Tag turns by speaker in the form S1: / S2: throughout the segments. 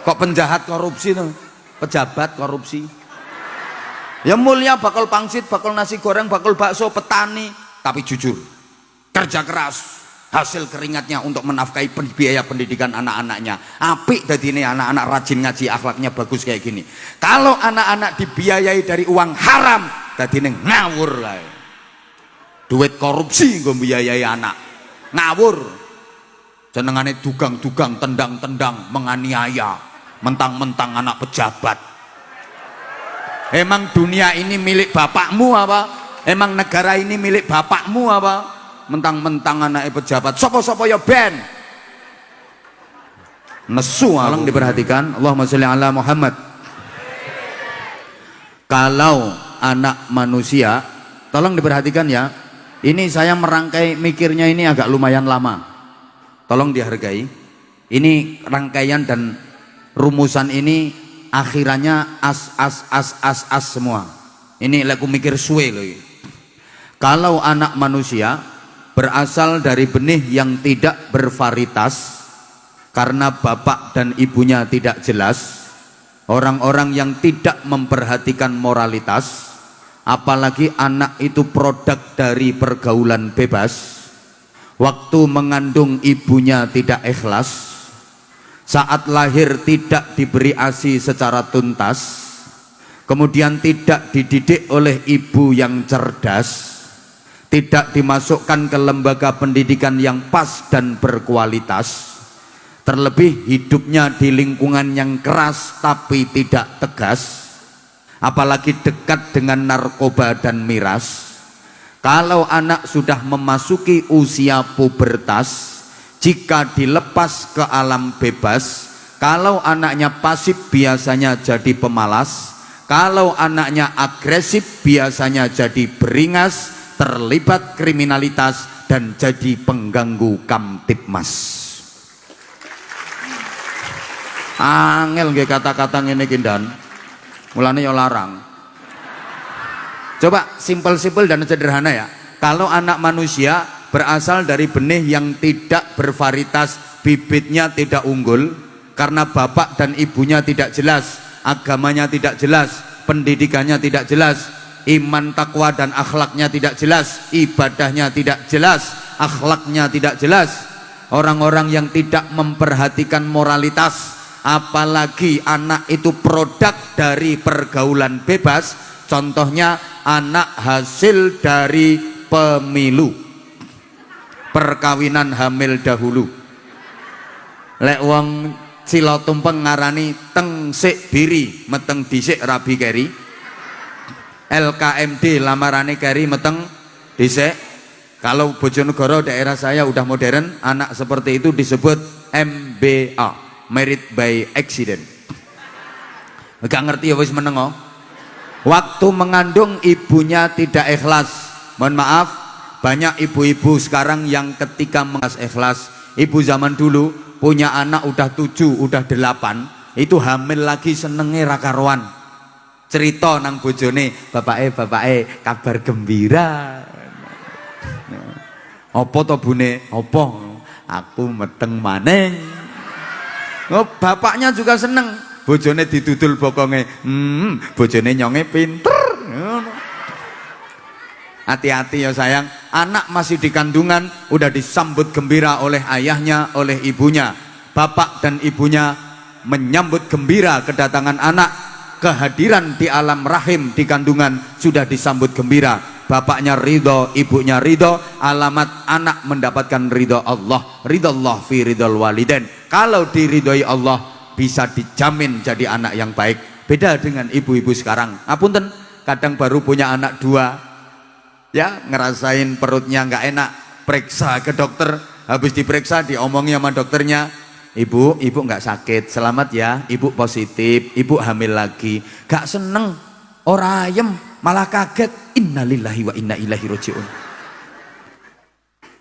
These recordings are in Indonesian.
S1: Kok penjahat korupsi tuh, pejabat korupsi. Ya mulia bakal pangsit, bakal nasi goreng, bakal bakso, petani, tapi jujur, kerja keras, hasil keringatnya untuk menafkahi biaya pendidikan anak-anaknya. Apik jadi ini anak-anak rajin ngaji, akhlaknya bagus kayak gini. Kalau anak-anak dibiayai dari uang haram, jadi ini ngawur lah. Duit korupsi gue biayai anak, ngawur. Jenengane dugang-dugang, tendang-tendang, menganiaya, mentang-mentang anak pejabat. Emang dunia ini milik bapakmu apa? Emang negara ini milik bapakmu apa? Mentang-mentang anaknya pejabat. Sopo-sopo ya ben. Nesu. Tolong diperhatikan. Allahumma sholli ala Muhammad. Kalau anak manusia, tolong diperhatikan ya. Ini saya merangkai mikirnya ini agak lumayan lama. Tolong dihargai. Ini rangkaian dan rumusan ini akhirannya as semua. Ini aku mikir suwe loh. Kalau anak manusia berasal dari benih yang tidak bervarietas karena bapak dan ibunya tidak jelas, orang-orang yang tidak memperhatikan moralitas, apalagi anak itu produk dari pergaulan bebas, waktu mengandung ibunya tidak ikhlas, saat lahir tidak diberi ASI secara tuntas, kemudian tidak dididik oleh ibu yang cerdas, tidak dimasukkan ke lembaga pendidikan yang pas dan berkualitas, terlebih hidupnya di lingkungan yang keras tapi tidak tegas, apalagi dekat dengan narkoba dan miras. Kalau anak sudah memasuki usia pubertas, jika dilepas ke alam bebas, kalau anaknya pasif biasanya jadi pemalas, kalau anaknya agresif biasanya jadi beringas, terlibat kriminalitas, dan jadi pengganggu kamtipmas. Angel nggih kata-kata ngene iki ndan. Mulane ya larang. Coba simpel-simpel dan sederhana ya. Kalau anak manusia berasal dari benih yang tidak bervarietas, bibitnya tidak unggul, karena bapak dan ibunya tidak jelas, agamanya tidak jelas, pendidikannya tidak jelas, iman takwa dan akhlaknya tidak jelas, ibadahnya tidak jelas, akhlaknya tidak jelas, orang-orang yang tidak memperhatikan moralitas, apalagi anak itu produk dari pergaulan bebas, contohnya anak hasil dari pemilu, perkawinan hamil dahulu. Lek wong sila tumpeng ngarani tengsik biri meteng dhisik rabi keri, LKMD lamarane keri meteng dhisik. Kalau Bojonegoro daerah saya udah modern, anak seperti itu disebut MBA, married by accident. Gak ngerti ya wis meneng. Waktu mengandung ibunya tidak ikhlas. Mohon maaf, banyak ibu-ibu sekarang yang ketika ikhlas, ibu zaman dulu punya anak udah 7, udah 8, itu hamil lagi senenge ra karuan. Cerita nang bojone, bapake kabar gembira. Apa to bune? Apa? Aku meteng maneng. Oh, bapaknya juga seneng. Bojone didudul bokonge. Bojone nyonge pinter. Hati-hati ya sayang, anak masih di kandungan udah disambut gembira oleh ayahnya, oleh ibunya. Bapak dan ibunya menyambut gembira kedatangan anak, kehadiran di alam rahim di kandungan sudah disambut gembira. Bapaknya ridho, ibunya ridho, alamat anak mendapatkan ridho Allah. Ridho Allah fi ridhol waliden. Kalau diridhoi Allah bisa dijamin jadi anak yang baik. Beda dengan ibu-ibu sekarang. Ngapunten, kadang baru punya anak 2, ya ngerasain perutnya nggak enak, periksa ke dokter, habis diperiksa diomongi sama dokternya, ibu nggak sakit, selamat ya, ibu positif, ibu hamil lagi. Gak seneng, ora ayem, malah kaget. Innalillahi wa inna ilaihi rajiun.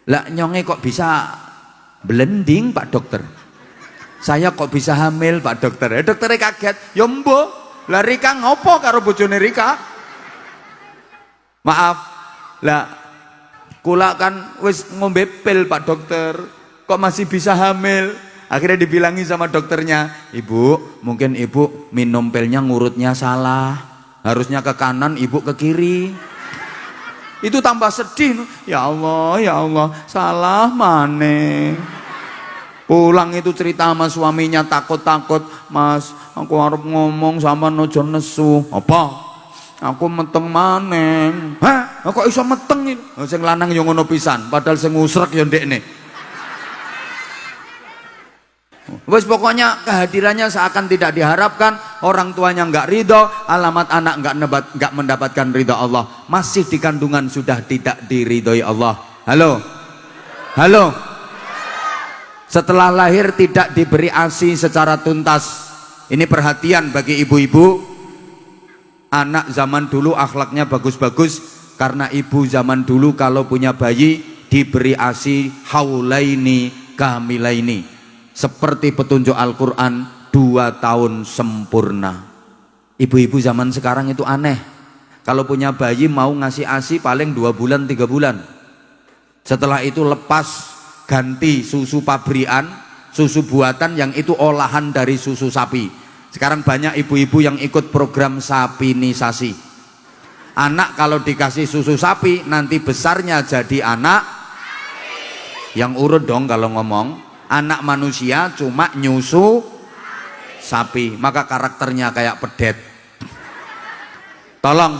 S1: Lah nyonge kok bisa blending Pak Dokter, saya kok bisa hamil Pak Dokter? Dokternya kaget, ya mbok, lah Rika ngopo karo bojone Rika? Maaf, lah kula kan wis ngombe pil Pak Dokter, kok masih bisa hamil? Akhirnya dibilangi sama dokternya, ibu mungkin ibu minum pilnya ngurutnya salah, harusnya ke kanan, ibu ke kiri. Itu tambah sedih, ya Allah salah maneh. Pulang itu cerita sama suaminya takut-takut, mas aku harus ngomong sama nojo nesu. Apa? Aku meteng maneng. Hah? Kok iso meteng ini? Sing lanang yang ngono pisan, padahal sing ngusrek ya ndekne. Wes pokoknya kehadirannya seakan tidak diharapkan, orang tuanya nggak ridho, alamat anak nggak mendapatkan ridho Allah, masih di kandungan sudah tidak diridhoi Allah. Halo. Setelah lahir tidak diberi ASI secara tuntas. Ini perhatian bagi ibu-ibu. Anak zaman dulu akhlaknya bagus-bagus karena ibu zaman dulu kalau punya bayi diberi ASI haulaini kamilaini. Seperti petunjuk Al-Quran 2 tahun sempurna. Ibu-ibu zaman sekarang itu aneh. Kalau punya bayi mau ngasih ASI paling 2 bulan 3 bulan. Setelah itu lepas, ganti susu pabrikan, susu buatan yang itu olahan dari susu sapi. Sekarang banyak ibu-ibu yang ikut program sapinisasi. Anak kalau dikasih susu sapi nanti besarnya jadi anak yang urut dong kalau ngomong. Anak manusia cuma nyusu sapi, maka karakternya kayak pedet. Tolong,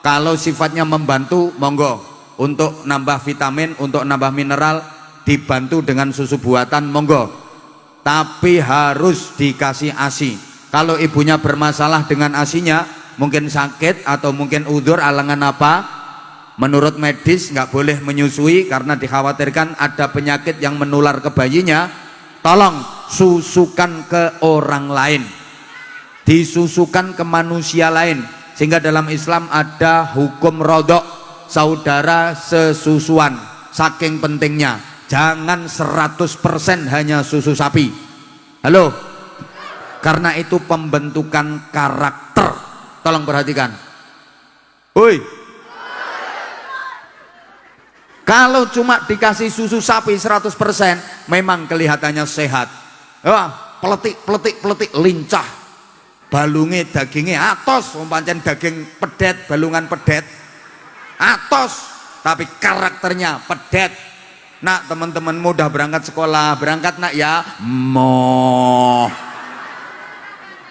S1: kalau sifatnya membantu monggo, untuk nambah vitamin, untuk nambah mineral dibantu dengan susu buatan monggo, tapi harus dikasih ASI. Kalau ibunya bermasalah dengan ASInya, mungkin sakit atau mungkin udzur alangan apa, menurut medis nggak boleh menyusui karena dikhawatirkan ada penyakit yang menular ke bayinya. Tolong susukan ke orang lain, disusukan ke manusia lain, sehingga dalam Islam ada hukum rodok, saudara sesusuan. Saking pentingnya, jangan 100% hanya susu sapi. Karena itu pembentukan karakter. Tolong perhatikan. Kalau cuma dikasih susu sapi 100% memang kelihatannya sehat. Peletik, lincah. Balunge dagingnya atos, pancen daging pedet, balungan pedet. Atos, tapi karakternya pedet. Nak, teman-teman mudah berangkat sekolah, berangkat nak ya.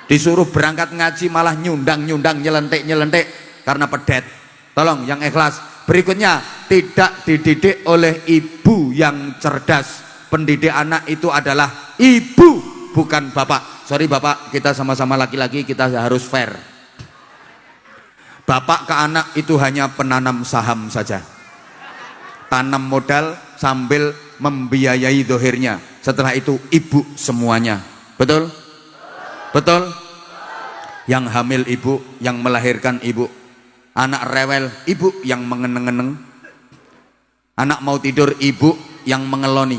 S1: Disuruh berangkat ngaji malah nyundang, nyelentik karena pedet. Tolong yang ikhlas. Berikutnya, tidak dididik oleh ibu yang cerdas. Pendidik anak itu adalah ibu, bukan bapak. Sorry bapak, kita sama-sama laki-laki, kita harus fair. Bapak ke anak itu hanya penanam saham saja, tanam modal sambil membiayai dohirnya. Setelah itu ibu semuanya. Betul? Yang hamil ibu, yang melahirkan ibu. Anak rewel, ibu yang mengeneng-eneng. Anak mau tidur, ibu yang mengeloni.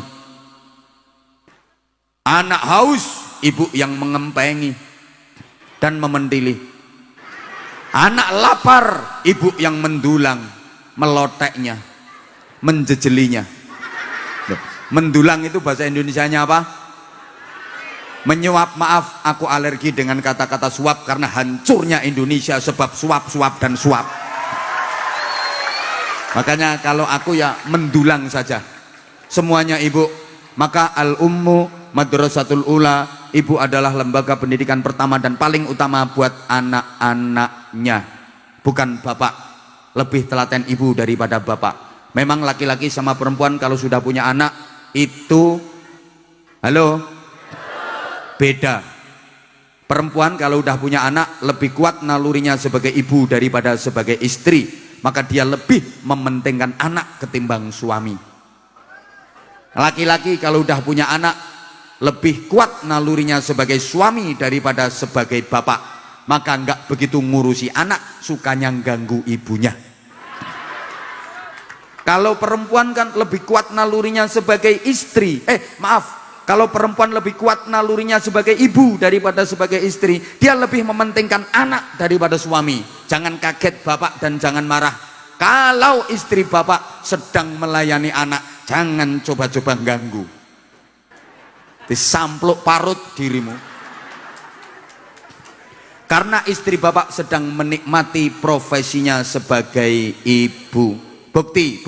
S1: Anak haus, ibu yang mengempengi dan memendili. Anak lapar, ibu yang mendulang, meloteknya, menjejelinya. Mendulang itu bahasa Indonesianya apa? Menyuap. Maaf, aku alergi dengan kata-kata suap karena hancurnya Indonesia sebab suap dan suap. Makanya kalau aku ya mendulang saja. Semuanya ibu. Maka al-ummu madrasatul ula, ibu adalah lembaga pendidikan pertama dan paling utama buat anak-anaknya. Bukan bapak. Lebih telaten ibu daripada bapak. Memang laki-laki sama perempuan kalau sudah punya anak itu beda. Perempuan kalau udah punya anak lebih kuat nalurinya sebagai ibu daripada sebagai istri, maka dia lebih mementingkan anak ketimbang suami. Laki-laki kalau udah punya anak lebih kuat nalurinya sebagai suami daripada sebagai bapak, maka nggak begitu ngurusi anak, sukanya ganggu ibunya. Kalau perempuan kan lebih kuat nalurinya sebagai istri, kalau perempuan lebih kuat nalurinya sebagai ibu daripada sebagai istri, dia lebih mementingkan anak daripada suami. Jangan kaget bapak dan jangan marah. Kalau istri bapak sedang melayani anak, jangan coba-coba ganggu. disampluk parut dirimu. Karena istri bapak sedang menikmati profesinya sebagai ibu. Bukti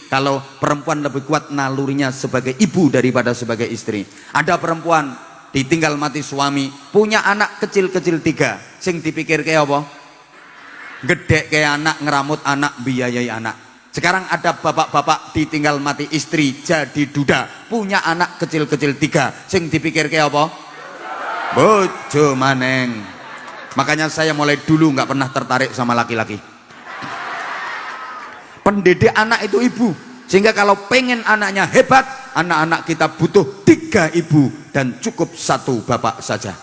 S1: kalau perempuan lebih kuat nalurinya sebagai ibu daripada sebagai istri. Ada perempuan ditinggal mati suami, punya anak kecil-kecil 3, sing dipikir kayak apa? Gede kayak anak, ngeramut anak, biayai anak. Sekarang ada bapak-bapak ditinggal mati istri jadi duda, punya anak kecil-kecil 3, sing dipikir kayak apa? Bojo maneng. Makanya saya mulai dulu nggak pernah tertarik sama laki-laki. Pendidik anak itu ibu, sehingga kalau pengen anaknya hebat, anak-anak kita butuh 3 ibu dan cukup 1 bapak saja.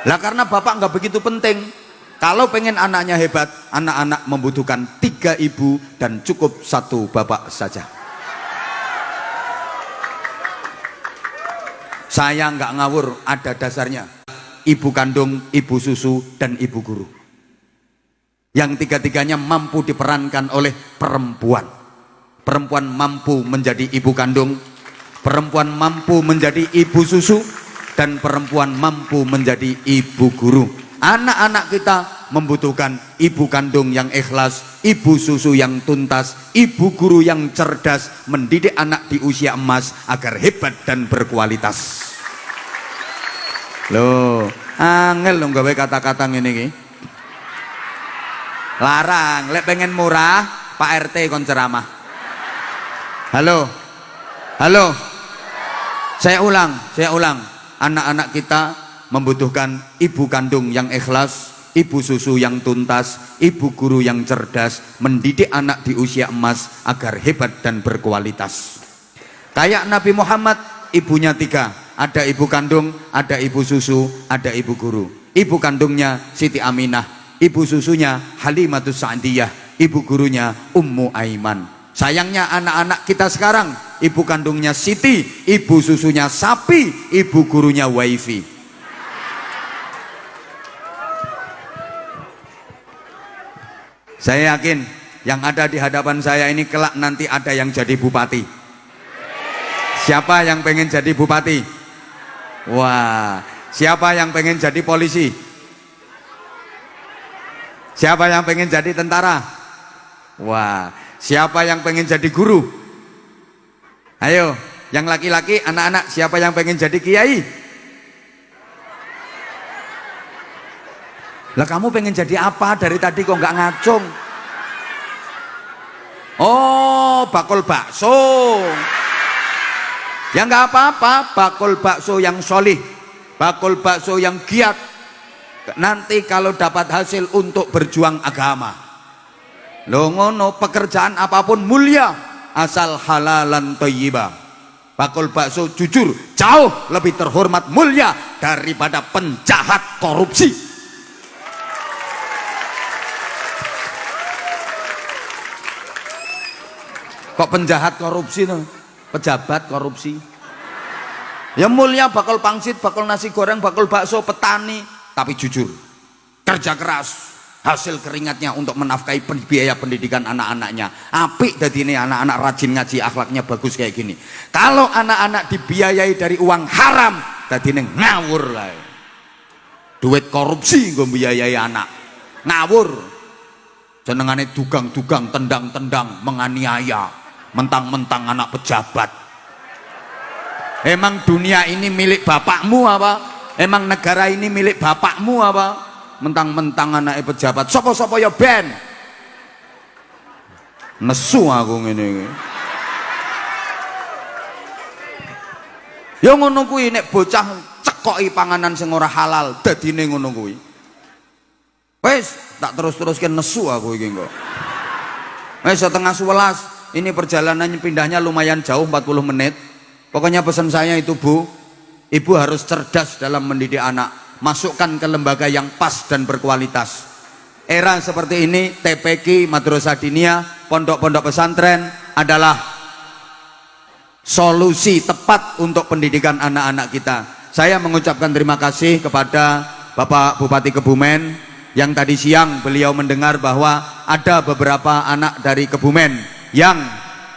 S1: Lah karena bapak nggak begitu penting. Kalau pengen anaknya hebat, anak-anak membutuhkan 3 ibu dan cukup 1 bapak saja. Saya nggak ngawur, ada dasarnya. Ibu kandung, ibu susu, dan ibu guru. Yang 3-tiganya mampu diperankan oleh perempuan. Perempuan mampu menjadi ibu kandung, perempuan mampu menjadi ibu susu, dan perempuan mampu menjadi ibu guru. Anak-anak kita membutuhkan ibu kandung yang ikhlas, ibu susu yang tuntas, ibu guru yang cerdas, mendidik anak di usia emas agar hebat dan berkualitas. Loh, angel dong gawe kata-kata ngene iki. Larang, lek pengen murah, Pak RT kon ceramah. Halo. Saya ulang. Anak-anak kita membutuhkan ibu kandung yang ikhlas, ibu susu yang tuntas, ibu guru yang cerdas, mendidik anak di usia emas agar hebat dan berkualitas. Kayak Nabi Muhammad, ibunya 3, ada ibu kandung, ada ibu susu, ada ibu guru. Ibu kandungnya Siti Aminah, ibu susunya Halimatus Sa'diyah, ibu gurunya Ummu Aiman. Sayangnya anak-anak kita sekarang, ibu kandungnya Siti, ibu susunya sapi, ibu gurunya wifi. Saya yakin yang ada di hadapan saya ini kelak nanti ada yang jadi bupati. Siapa yang pengen jadi bupati? Wah, siapa yang pengen jadi polisi? Siapa yang pengen jadi tentara? Wah, siapa yang pengen jadi guru? Ayo, yang laki-laki, anak-anak, siapa yang pengen jadi kiai? Lah kamu pengen jadi apa dari tadi kok nggak ngacung? Oh, bakul bakso. Ya nggak apa-apa, bakul bakso yang solih, bakul bakso yang giat. Nanti kalau dapat hasil untuk berjuang agama. Lo ngono, pekerjaan apapun mulia asal halalan thayyibah. Bakul bakso jujur jauh lebih terhormat mulia daripada penjahat korupsi. Kok penjahat korupsi tuh? Pejabat korupsi. Ya mulia bakul pangsit, bakul nasi goreng, bakul bakso, petani, tapi jujur, kerja keras, hasil keringatnya untuk menafkahi biaya pendidikan anak-anaknya. Apik dadi ini anak-anak rajin ngaji, akhlaknya bagus kayak gini. Kalau anak-anak dibiayai dari uang haram, dadi ini ngawur lah. Duit korupsi nggo biayai anak, ngawur. Jenengane dugang-dugang, tendang-tendang, menganiaya. Mentang-mentang anak pejabat. Emang dunia ini milik bapakmu apa? Emang negara ini milik bapakmu apa? Mentang-mentang anak pejabat. Sopo-sopo ya ben. Nesu aku ngene iki. Ya ngono kuwi nek bocah cekoki panganan sing ora halal, dadine ngono kuwi. Wis tak terus-teruske nesu aku iki kok. Wis setengah 11. Ini perjalanannya pindahnya lumayan jauh, 40 menit. Pokoknya pesan saya itu Bu, ibu harus cerdas dalam mendidik anak. Masukkan ke lembaga yang pas dan berkualitas. Era seperti ini, TPQ, Madrasah Diniyah, pondok-pondok pesantren adalah solusi tepat untuk pendidikan anak-anak kita. Saya mengucapkan terima kasih kepada Bapak Bupati Kebumen yang tadi siang beliau mendengar bahwa ada beberapa anak dari Kebumen yang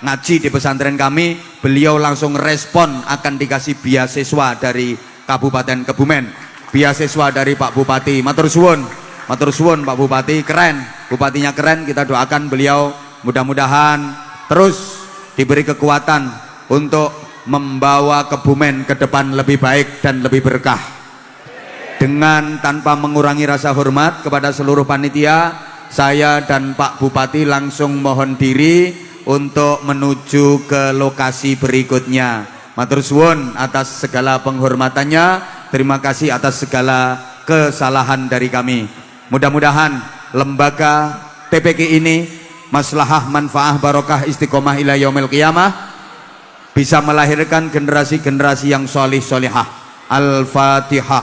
S1: ngaji di pesantren kami, beliau langsung respon akan dikasih beasiswa dari Kabupaten Kebumen, beasiswa dari Pak Bupati. Matur suwun Pak Bupati, keren, bupatinya keren. Kita doakan beliau mudah-mudahan terus diberi kekuatan untuk membawa Kebumen ke depan lebih baik dan lebih berkah. Dengan tanpa mengurangi rasa hormat kepada seluruh panitia, saya dan Pak Bupati langsung mohon diri untuk menuju ke lokasi berikutnya. Matur suwun atas segala penghormatannya, terima kasih atas segala kesalahan dari kami. Mudah-mudahan lembaga TPQ ini maslahah, manfaah, barokah, istiqomah ila yaumil qiyamah, bisa melahirkan generasi-generasi yang solih solihah. Al-Fatihah.